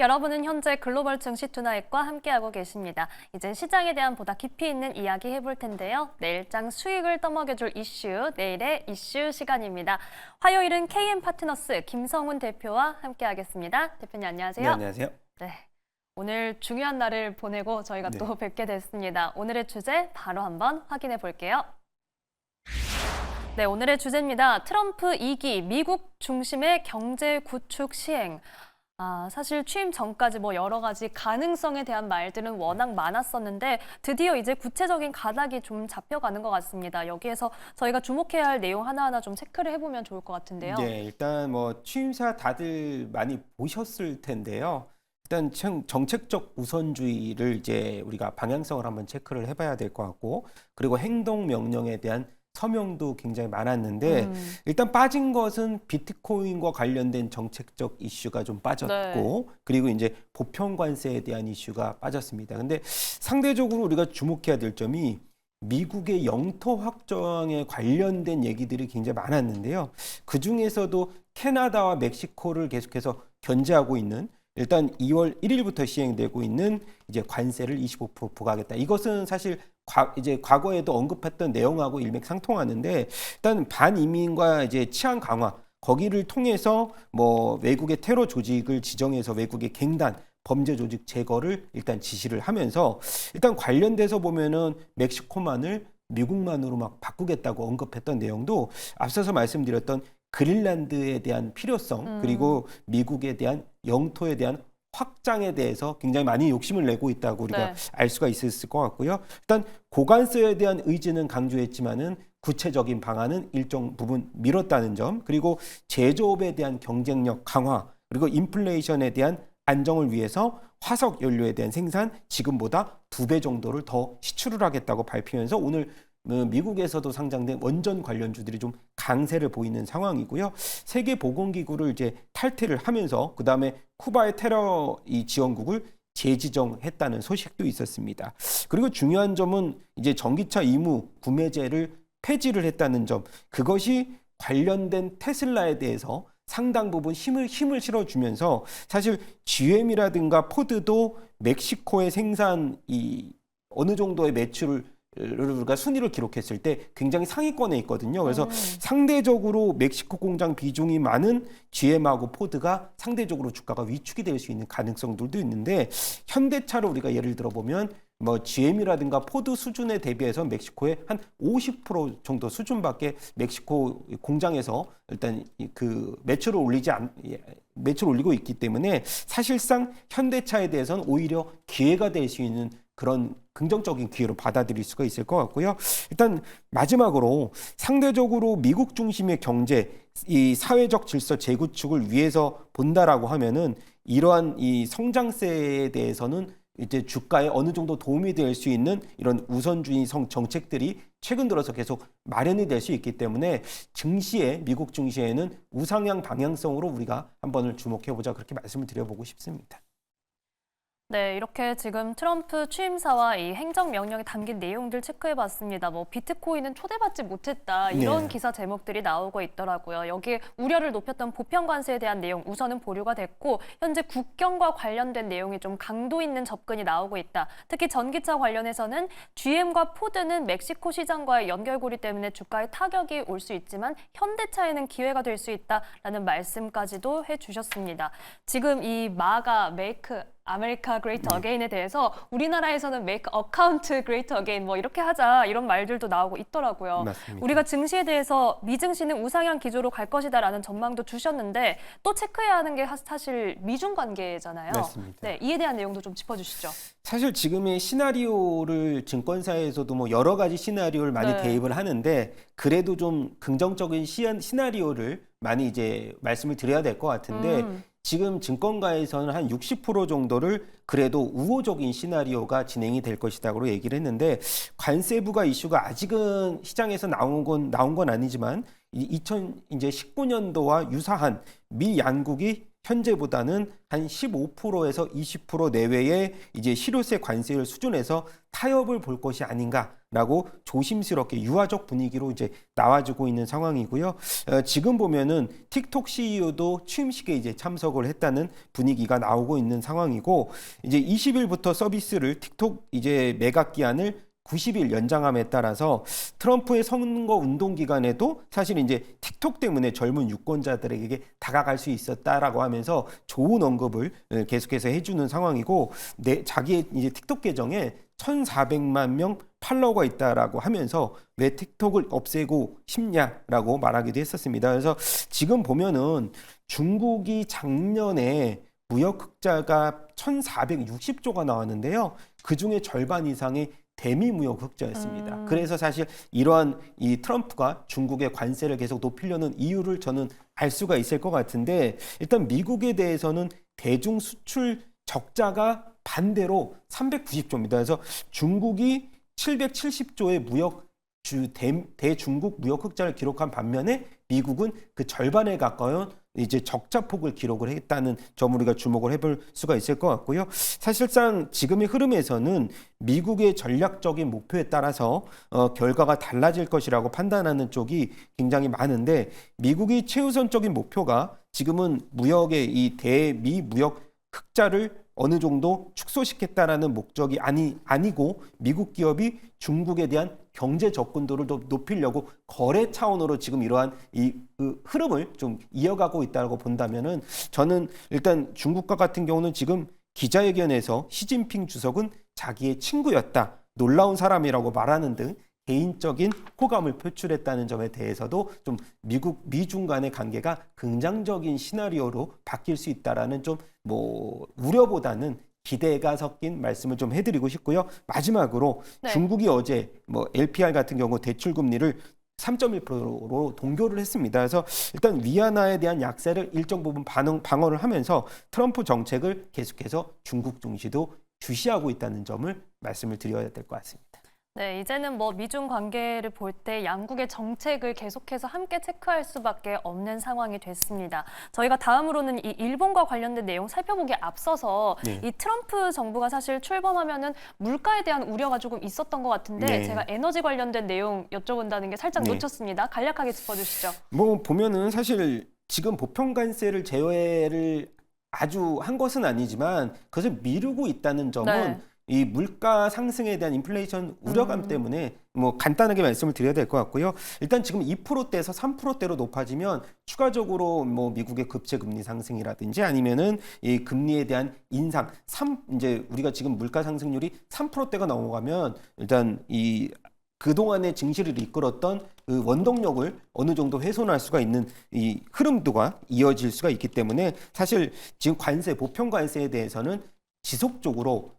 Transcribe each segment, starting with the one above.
여러분은 현재 글로벌 증시 투나잇과 함께하고 계십니다. 이제 시장에 대한 보다 깊이 있는 이야기 해볼 텐데요. 내일장 수익을 떠먹여줄 이슈, 내일의 이슈 시간입니다. 화요일은 KM파트너스 김성훈 대표와 함께하겠습니다. 대표님 안녕하세요. 네, 안녕하세요. 네, 오늘 중요한 날을 보내고 저희가 또 뵙게 됐습니다. 오늘의 주제 바로 한번 확인해 볼게요. 네, 오늘의 주제입니다. 트럼프 2기 미국 중심의 경제 구축 시행. 사실 취임 전까지 여러 가지 가능성에 대한 말들은 워낙 많았었는데 드디어 이제 구체적인 가닥이 좀 잡혀가는 것 같습니다. 여기에서 저희가 주목해야 할 내용 하나하나 좀 체크를 해보면 좋을 것 같은데요. 네, 일단 취임사 다들 많이 보셨을 텐데요. 일단 정책적 우선주의를 이제 우리가 방향성을 한번 체크를 해봐야 될 것 같고, 그리고 행동 명령에 대한 서명도 굉장히 많았는데 일단 빠진 것은 비트코인과 관련된 정책적 이슈가 좀 빠졌고, 네. 그리고 이제 보편 관세에 대한 이슈가 빠졌습니다. 근데 상대적으로 우리가 주목해야 될 점이 미국의 영토 확장에 관련된 얘기들이 굉장히 많았는데요. 그 중에서도 캐나다와 멕시코를 계속해서 견제하고 있는, 일단 2월 1일부터 시행되고 있는 이제 관세를 25% 부과하겠다. 이것은 사실 이제 과거에도 언급했던 내용하고 일맥상통하는데, 일단 반이민과 이제 치안 강화, 거기를 통해서 외국의 테러 조직을 지정해서 외국의 갱단 범죄 조직 제거를 일단 지시를 하면서, 일단 관련돼서 보면은 멕시코만을 미국만으로 막 바꾸겠다고 언급했던 내용도 앞서서 말씀드렸던 그린란드에 대한 필요성, 그리고 미국에 대한 영토에 대한 확장에 대해서 굉장히 많이 욕심을 내고 있다고 우리가 알 수가 있을 것 같고요. 일단 고관세에 대한 의지는 강조했지만은 구체적인 방안은 일정 부분 미뤘다는 점, 그리고 제조업에 대한 경쟁력 강화, 그리고 인플레이션에 대한 안정을 위해서 화석 연료에 대한 생산 지금보다 2배 정도를 더 시출을 하겠다고 밝히면서 오늘 미국에서도 상장된 원전 관련주들이 좀 강세를 보이는 상황이고요. 세계보건기구를 이제 탈퇴를 하면서 그 다음에 쿠바의 테러 이 지원국을 재지정했다는 소식도 있었습니다. 그리고 중요한 점은 이제 전기차 의무 구매제를 폐지를 했다는 점, 그것이 관련된 테슬라에 대해서 상당 부분 힘을 실어주면서, 사실 GM이라든가 포드도 멕시코의 생산 어느 정도의 매출을 우리가 순위를 기록했을 때 굉장히 상위권에 있거든요. 그래서 상대적으로 멕시코 공장 비중이 많은 GM하고 포드가 상대적으로 주가가 위축이 될 수 있는 가능성들도 있는데, 현대차를 우리가 예를 들어 보면 GM이라든가 포드 수준에 대비해서 멕시코의 한 50% 정도 수준밖에 멕시코 공장에서 일단 그 매출을 올리고 있기 때문에 사실상 현대차에 대해서는 오히려 기회가 될 수 있는 그런 긍정적인 기회로 받아들일 수가 있을 것 같고요. 일단 마지막으로 상대적으로 미국 중심의 경제, 이 사회적 질서 재구축을 위해서 본다라고 하면은 이러한 이 성장세에 대해서는 이제 주가에 어느 정도 도움이 될 수 있는 이런 우선주의성 정책들이 최근 들어서 계속 마련이 될 수 있기 때문에 미국 증시에는 우상향 방향성으로 우리가 한번을 주목해보자, 그렇게 말씀을 드려보고 싶습니다. 네, 이렇게 지금 트럼프 취임사와 이 행정명령에 담긴 내용들 체크해봤습니다. 비트코인은 초대받지 못했다, 이런 기사 제목들이 나오고 있더라고요. 여기에 우려를 높였던 보편관세에 대한 내용 우선은 보류가 됐고, 현재 국경과 관련된 내용이 좀 강도 있는 접근이 나오고 있다. 특히 전기차 관련해서는 GM과 포드는 멕시코 시장과의 연결고리 때문에 주가에 타격이 올 수 있지만 현대차에는 기회가 될 수 있다라는 말씀까지도 해주셨습니다. 지금 이 마가 메이크 아메리카 그레이트 어게인에 대해서 우리나라에서는 make account great again 이렇게 하자, 이런 말들도 나오고 있더라고요. 맞습니다. 우리가 증시에 대해서 미증시는 우상향 기조로 갈 것이다라는 전망도 주셨는데 또 체크해야 하는 게 사실 미중 관계잖아요. 맞습니다. 네, 이에 대한 내용도 좀 짚어주시죠. 사실 지금의 시나리오를 증권사에서도 여러 가지 시나리오를 많이 대입을 하는데, 그래도 좀 긍정적인 시나리오를 많이 이제 말씀을 드려야 될 것 같은데, 지금 증권가에서는 한 60% 정도를 그래도 우호적인 시나리오가 진행이 될 것이다고 얘기를 했는데, 관세 부과 이슈가 아직은 시장에서 나온 건 아니지만 2019년도와 유사한 미 양국이 현재보다는 한 15%에서 20% 내외의 이제 실효세 관세율 수준에서 타협을 볼 것이 아닌가라고 조심스럽게 유화적 분위기로 이제 나와주고 있는 상황이고요. 지금 보면은 틱톡 CEO도 취임식에 이제 참석을 했다는 분위기가 나오고 있는 상황이고, 이제 20일부터 서비스를 틱톡 이제 매각 기한을 90일 연장함에 따라서 트럼프의 선거 운동 기간에도 사실 이제 틱톡 때문에 젊은 유권자들에게 다가갈 수 있었다라고 하면서 좋은 언급을 계속해서 해주는 상황이고, 자기의 이제 틱톡 계정에 1,400만 명 팔로워가 있다라고 하면서 왜 틱톡을 없애고 싶냐라고 말하기도 했었습니다. 그래서 지금 보면은 중국이 작년에 무역 흑자가 1,460조가 나왔는데요. 그 중에 절반 이상이 대미 무역 흑자였습니다. 그래서 사실 이러한 이 트럼프가 중국의 관세를 계속 높이려는 이유를 저는 알 수가 있을 것 같은데, 일단 미국에 대해서는 대중 수출 적자가 반대로 390조입니다. 그래서 중국이 770조의 무역 대중국 무역 흑자를 기록한 반면에 미국은 그 절반에 가까운 이제 적자폭을 기록을 했다는 점을 우리가 주목을 해볼 수가 있을 것 같고요. 사실상 지금의 흐름에서는 미국의 전략적인 목표에 따라서 결과가 달라질 것이라고 판단하는 쪽이 굉장히 많은데, 미국이 최우선적인 목표가 지금은 무역의 이 대미 무역 흑자를 어느 정도 축소시켰다라는 목적이 아니고, 미국 기업이 중국에 대한 경제 접근도를 더 높이려고 거래 차원으로 지금 이러한 그 흐름을 좀 이어가고 있다고 본다면은, 저는 일단 중국과 같은 경우는 지금 기자회견에서 시진핑 주석은 자기의 친구였다, 놀라운 사람이라고 말하는 등 개인적인 호감을 표출했다는 점에 대해서도 좀 미중 간의 관계가 긍정적인 시나리오로 바뀔 수 있다라는 좀 우려보다는 기대가 섞인 말씀을 좀 해드리고 싶고요. 마지막으로 중국이 어제 LPR 같은 경우 대출 금리를 3.1%로 동결을 했습니다. 그래서 일단 위안화에 대한 약세를 일정 부분 방어를 하면서 트럼프 정책을 계속해서 중국 증시도 주시하고 있다는 점을 말씀을 드려야 될 것 같습니다. 네, 이제는 미중 관계를 볼 때 양국의 정책을 계속해서 함께 체크할 수밖에 없는 상황이 됐습니다. 저희가 다음으로는 이 일본과 관련된 내용 살펴보기에 앞서서 이 트럼프 정부가 사실 출범하면은 물가에 대한 우려가 조금 있었던 것 같은데 제가 에너지 관련된 내용 여쭤본다는 게 살짝 놓쳤습니다. 간략하게 짚어주시죠. 보면은 사실 지금 보편관세를 제외를 아주 한 것은 아니지만 그것을 미루고 있다는 점은 이 물가 상승에 대한 인플레이션 우려감 때문에 간단하게 말씀을 드려야 될 것 같고요. 일단 지금 2%대에서 3%대로 높아지면 추가적으로 미국의 급제 금리 상승이라든지 아니면은 이 금리에 대한 인상, 이제 우리가 지금 물가 상승률이 3%대가 넘어가면 일단 그동안의 증시를 이끌었던 그 원동력을 어느 정도 훼손할 수가 있는 이 흐름도가 이어질 수가 있기 때문에 사실 지금 보편 관세에 대해서는 지속적으로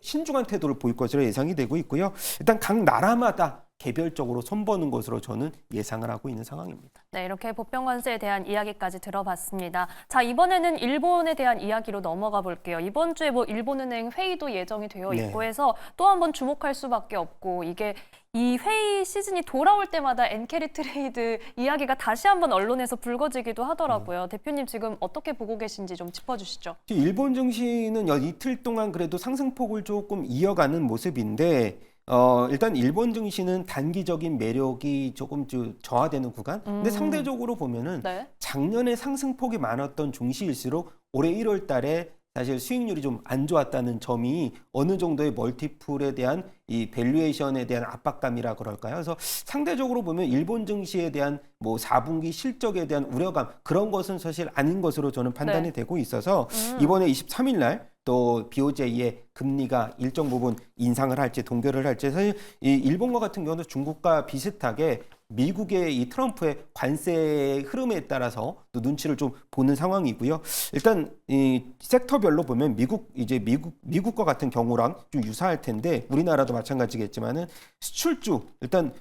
신중한 태도를 보일 것으로 예상이 되고 있고요. 일단 각 나라마다 개별적으로 손보는 것으로 저는 예상을 하고 있는 상황입니다. 네, 이렇게 보편관세에 대한 이야기까지 들어봤습니다. 자, 이번에는 일본에 대한 이야기로 넘어가 볼게요. 이번 주에 일본은행 회의도 예정이 되어 있고 해서 또 한 번 주목할 수밖에 없고, 이게 이 회의 시즌이 돌아올 때마다 엔캐리 트레이드 이야기가 다시 한번 언론에서 불거지기도 하더라고요. 대표님 지금 어떻게 보고 계신지 좀 짚어주시죠. 일본 증시는 이틀 동안 그래도 상승폭을 조금 이어가는 모습인데, 일단 일본 증시는 단기적인 매력이 조금 저하되는 구간. 근데 상대적으로 보면은 작년에 상승폭이 많았던 증시일수록 올해 1월 달에 사실 수익률이 좀 안 좋았다는 점이 어느 정도의 멀티플에 대한 이 밸류에이션에 대한 압박감이라 그럴까요? 그래서 상대적으로 보면 일본 증시에 대한 4분기 실적에 대한 우려감, 그런 것은 사실 아닌 것으로 저는 판단이 되고 있어서 이번에 23일 날 또 BOJ의 금리가 일정 부분 인상을 할지 동결을 할지, 사실 이 일본과 같은 경우는 중국과 비슷하게 미국의 이 트럼프의 관세 흐름에 따라서 또 눈치를 좀 보는 상황이고요. 일단 이 섹터별로 보면 미국과 같은 경우랑 좀 유사할 텐데, 우리나라도 마찬가지겠지만은 수출주, 일단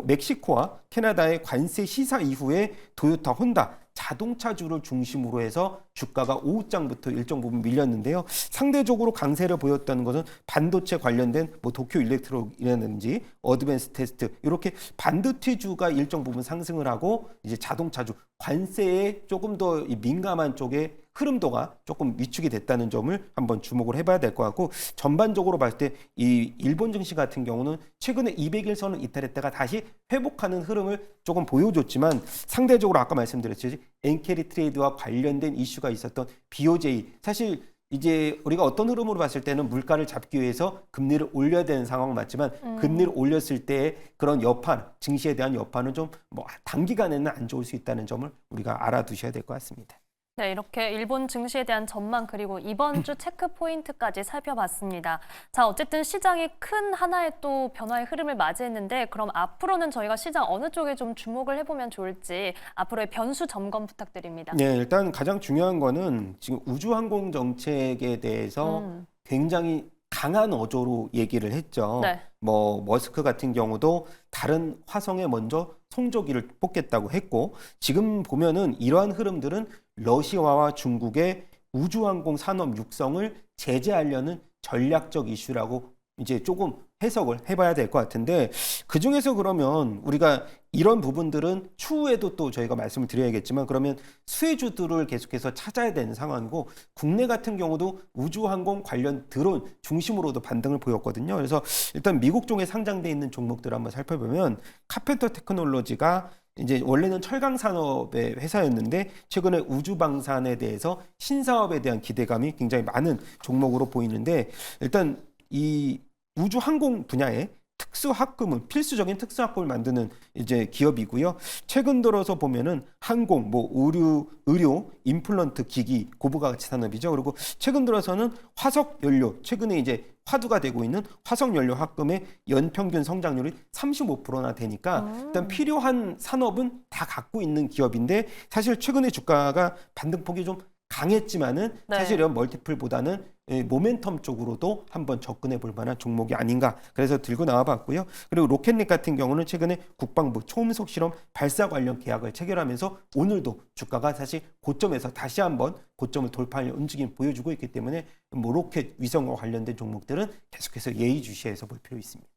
멕시코와 캐나다의 관세 시사 이후에 도요타, 혼다 자동차주를 중심으로 해서 주가가 오후장부터 일정 부분 밀렸는데요. 상대적으로 강세를 보였다는 것은 반도체 관련된 도쿄 일렉트로닉이라든지 어드밴스 테스트, 이렇게 반도체주가 일정 부분 상승을 하고 이제 자동차주, 관세에 조금 더 민감한 쪽에 흐름도가 조금 위축이 됐다는 점을 한번 주목을 해봐야 될 것 같고, 전반적으로 봤을 때 이 일본 증시 같은 경우는 최근에 200일선을 이탈했다가 다시 회복하는 흐름을 조금 보여줬지만, 상대적으로 아까 말씀드렸듯이 엔캐리 트레이드와 관련된 이슈가 있었던 BOJ, 사실 이제 우리가 어떤 흐름으로 봤을 때는 물가를 잡기 위해서 금리를 올려야 되는 상황은 맞지만 금리를 올렸을 때의 그런 여파, 증시에 대한 여파는 좀 뭐 단기간에는 안 좋을 수 있다는 점을 우리가 알아두셔야 될 것 같습니다. 네, 이렇게 일본 증시에 대한 전망 그리고 이번 주 체크 포인트까지 살펴봤습니다. 자, 어쨌든 시장이 큰 하나의 또 변화의 흐름을 맞이했는데, 그럼 앞으로는 저희가 시장 어느 쪽에 좀 주목을 해보면 좋을지 앞으로의 변수 점검 부탁드립니다. 네, 일단 가장 중요한 거는 지금 우주항공 정책에 대해서 굉장히 강한 어조로 얘기를 했죠. 네. 뭐 머스크 같은 경우도 다른 화성에 먼저 송조기를 뽑겠다고 했고, 지금 보면은 이러한 흐름들은 러시아와 중국의 우주항공 산업 육성을 제재하려는 전략적 이슈라고 이제 조금 해석을 해봐야 될 것 같은데, 그중에서 그러면 우리가 이런 부분들은 추후에도 또 저희가 말씀을 드려야겠지만, 그러면 수혜주들을 계속해서 찾아야 되는 상황이고, 국내 같은 경우도 우주항공 관련 드론 중심으로도 반등을 보였거든요. 그래서 일단 미국 쪽에 상장돼 있는 종목들을 한번 살펴보면, 카펜터 테크놀로지가 이제 원래는 철강 산업의 회사였는데 최근에 우주 방산에 대해서 신사업에 대한 기대감이 굉장히 많은 종목으로 보이는데, 일단 이 우주 항공 분야의 특수학금은 필수적인 특수학금을 만드는 이제 기업이고요. 최근 들어서 보면은 항공, 뭐 의료, 임플란트 기기, 고부가치 산업이죠. 그리고 최근 들어서는 화석 연료, 최근에 이제 화두가 되고 있는 화석 연료 학금의 연평균 성장률이 35%나 되니까 일단 필요한 산업은 다 갖고 있는 기업인데, 사실 최근에 주가가 반등폭이 좀 강했지만은 네. 사실 이런 멀티플보다는 모멘텀 쪽으로도 한번 접근해 볼 만한 종목이 아닌가, 그래서 들고 나와 봤고요. 그리고 로켓릿 같은 경우는 최근에 국방부 초음속 실험 발사 관련 계약을 체결하면서 오늘도 주가가 사실 고점에서 다시 한번 고점을 돌파하는 움직임 보여주고 있기 때문에 뭐 로켓 위성과 관련된 종목들은 계속해서 예의주시해서 볼 필요 있습니다.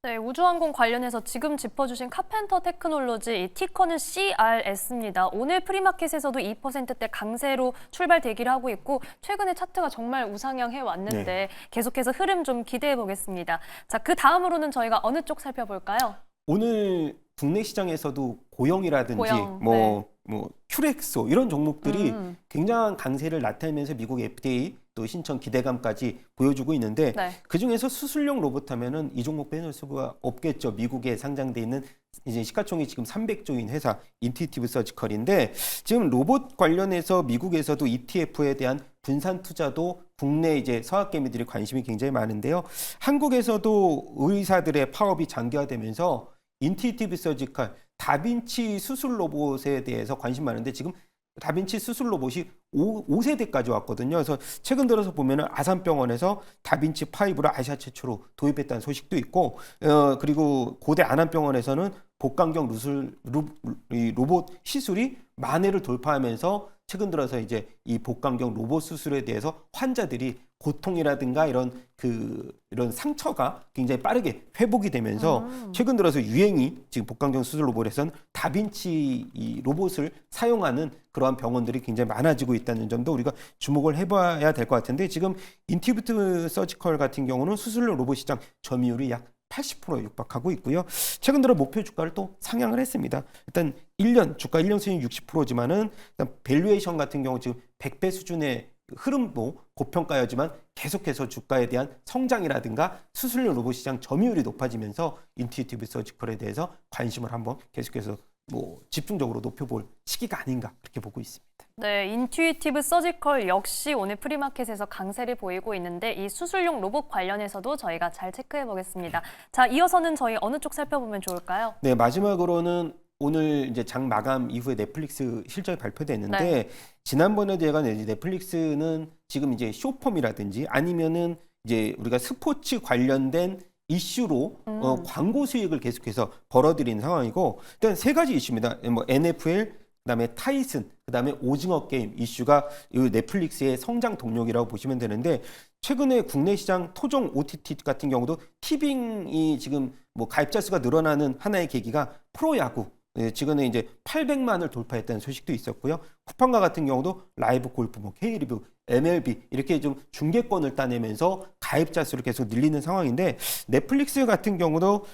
네, 우주항공 관련해서 지금 짚어주신 카펜터 테크놀로지, 이 티커는 CRS입니다. 오늘 프리마켓에서도 2%대 강세로 출발 대기를 하고 있고, 최근에 차트가 정말 우상향해 왔는데 네. 계속해서 흐름 좀 기대해 보겠습니다. 자, 그 다음으로는 저희가 어느 쪽 살펴볼까요? 오늘 국내 시장에서도 고영이라든지 고영, 뭐 큐렉소 이런 종목들이 음. 굉장한 강세를 나타내면서 미국 FDA 또 신청 기대감까지 보여주고 있는데, 네. 그중에서 수술용 로봇 하면은 이 종목 빼놓을 수가 없겠죠. 미국에 상장돼 있는 이제 시가총이 지금 300조인 회사 인투이티브 서지컬인데, 지금 로봇 관련해서 미국에서도 ETF에 대한 분산 투자도 국내 이제 서학개미들이 관심이 굉장히 많은데요. 한국에서도 의사들의 파업이 장기화되면서 인투이티브 서지컬 다빈치 수술 로봇에 대해서 관심 많은데, 지금 다빈치 수술 로봇이 5세대까지 왔거든요. 그래서 최근 들어서 보면은 아산병원에서 다빈치 5를 아시아 최초로 도입했다는 소식도 있고, 그리고 고대 안암병원에서는 복강경 로봇 시술이 만회를 돌파하면서 최근 들어서 이제 이 복강경 로봇 수술에 대해서 환자들이 고통이라든가 이런 상처가 굉장히 빠르게 회복이 되면서 최근 들어서 유행이 지금 복강경 수술 로봇에서는 다빈치 이 로봇을 사용하는 그러한 병원들이 굉장히 많아지고 있다는 점도 우리가 주목을 해봐야 될 것 같은데, 지금 인투이티브 서지컬 같은 경우는 수술용 로봇 시장 점유율이 약 80%에 육박하고 있고요. 최근 들어 목표 주가를 또 상향을 했습니다. 일단 1년 주가 1년 수익 60%지만은 일단 밸류에이션 같은 경우 지금 100배 수준의 흐름도 고평가였지만 계속해서 주가에 대한 성장이라든가 수술용 로봇 시장 점유율이 높아지면서 인투이티브 서지컬에 대해서 관심을 한번 계속해서 뭐 집중적으로 높여볼 시기가 아닌가, 그렇게 보고 있습니다. 네, 인투이티브 서지컬 역시 오늘 프리마켓에서 강세를 보이고 있는데, 이 수술용 로봇 관련해서도 저희가 잘 체크해 보겠습니다. 자, 이어서는 저희 어느 쪽 살펴보면 좋을까요? 네, 마지막으로는 오늘 이제 장 마감 이후에 넷플릭스 실적이 발표됐는데, 네. 지난번에 제가 넷플릭스는 지금 이제 쇼폼이라든지 아니면은 이제 우리가 스포츠 관련된 이슈로 광고 수익을 계속해서 벌어들이는 상황이고, 일단 세 가지 이슈입니다. 뭐 NFL, 그다음에 타이슨, 그다음에 오징어 게임 이슈가 이 넷플릭스의 성장 동력이라고 보시면 되는데, 최근에 국내 시장 토종 OTT 같은 경우도 티빙이 지금 뭐 가입자 수가 늘어나는 하나의 계기가 프로야구, 지금은 이제 800만을 돌파했다는 소식도 있었고요. 쿠팡과 같은 경우도 라이브 골프, 뭐 K리그, MLB 이렇게 좀 중계권을 따내면서 가입자 수를 계속 늘리는 상황인데 넷플릭스 같은 경우도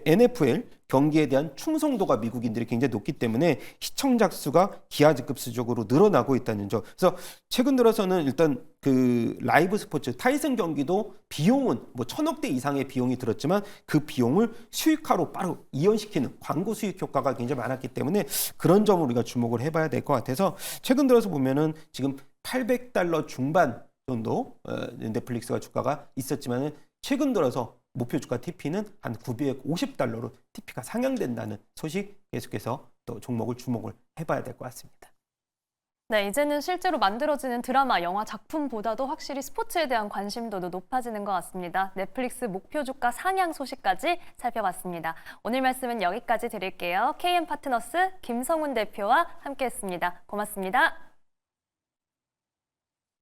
NFL 경기에 대한 충성도가 미국인들이 굉장히 높기 때문에 시청자 수가 기하급수적으로 늘어나고 있다는 점. 그래서 최근 들어서는 일단 그 라이브 스포츠 타이슨 경기도 비용은 뭐 1,000억대 이상의 비용이 들었지만 그 비용을 수익화로 바로 이연시키는 광고 수익 효과가 굉장히 많았기 때문에 그런 점을 우리가 주목을 해봐야 될 것 같아서 최근 들어서 보면은 지금 $800 중반 정도 넷플릭스가 주가가 있었지만은 최근 들어서 목표 주가 TP는 한 $950로 TP가 상향된다는 소식 계속해서 또 종목을 주목을 해봐야 될 것 같습니다. 네, 이제는 실제로 만들어지는 드라마, 영화 작품보다도 확실히 스포츠에 대한 관심도도 높아지는 것 같습니다. 넷플릭스 목표 주가 상향 소식까지 살펴봤습니다. 오늘 말씀은 여기까지 드릴게요. KM 파트너스 김성훈 대표와 함께했습니다. 고맙습니다.